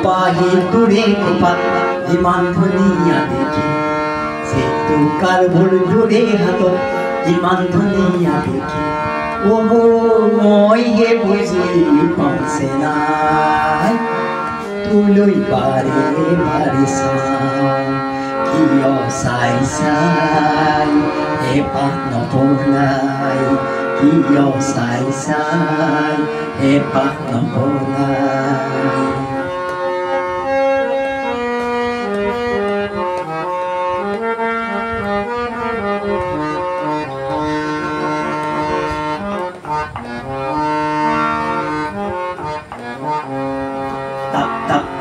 পাহি তোৰে কোপাত ইমান ধুনীয়া দেখি জেতুকাৰ ভুলটোৰে হাতত ইমান ধুনীয়া দেখি মই হে বুজি পাওঁছে নাই তোলৈ বাৰে বাৰে চাওঁ কিয় চাই চাই হেঁপাহ নপলাই কিয় চাই চাই হেঁপাহ নপলাই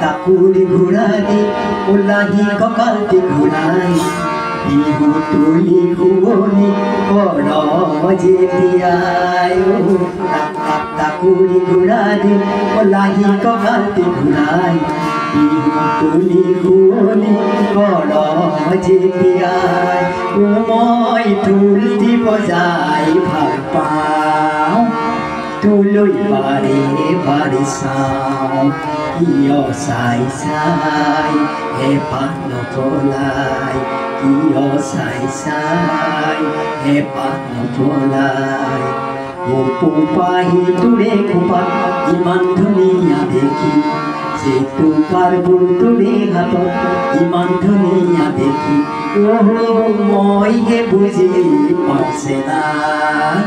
Takuri ঘূৰাই উলাহি কঁকালটি ঘূৰাই বিহু তুলি শুৱনি কৰ যেতিয়াই তাকুৰি ঘূৰাই উলাহি কঁকালটি ঘূৰাই বিহু তুলি শুৱনি কৰ যেতিয়াই মই ঢোলটি বজাই ভাল পাওঁ তোলৈ বাৰে বাৰে চাওঁ কিয় চাই চাই হেঁপাহ নপলাই কিয় চাই চাই হেঁপাহ নপলাই পাহি তোৰে খোপাত ইমান ধুনীয়া দেখি জেতুকাৰ ভুলটোৰে হাতত ইমান ধুনীয়া দেখি মই হে বুজি পাওঁছে নাই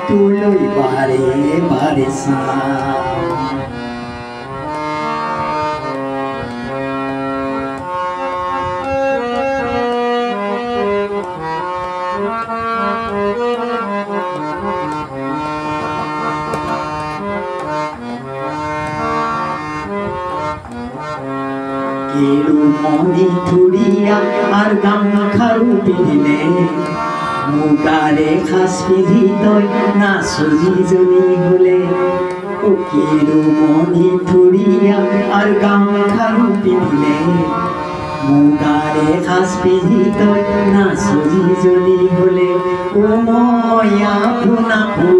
তোলৈ বাৰে বাৰে চাওঁ কেৰু মণি থুৰিয়া আৰ গামখাৰু পিন্ধিলে মুগাৰে সাজ পিন্ধি তই নাচনীজনী হলে কেৰু মণি থুৰিয়া আৰ গামখাৰু পিন্ধিলে মুগাৰে সাজ পিন্ধি তই নাচনীজনী হলে মই আপোনাকো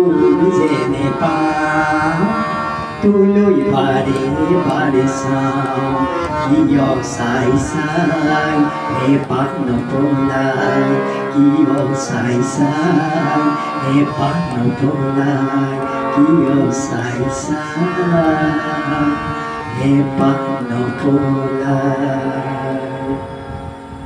যেনে পাওঁ তোলৈ বাৰে বাৰে চাওঁ কিয় চাই চাই হেঁপাহ নপলাই কিয় চাই চাই হেঁপাহ নপলাই কিয় চাই চাই হেঁপাহ নপলাই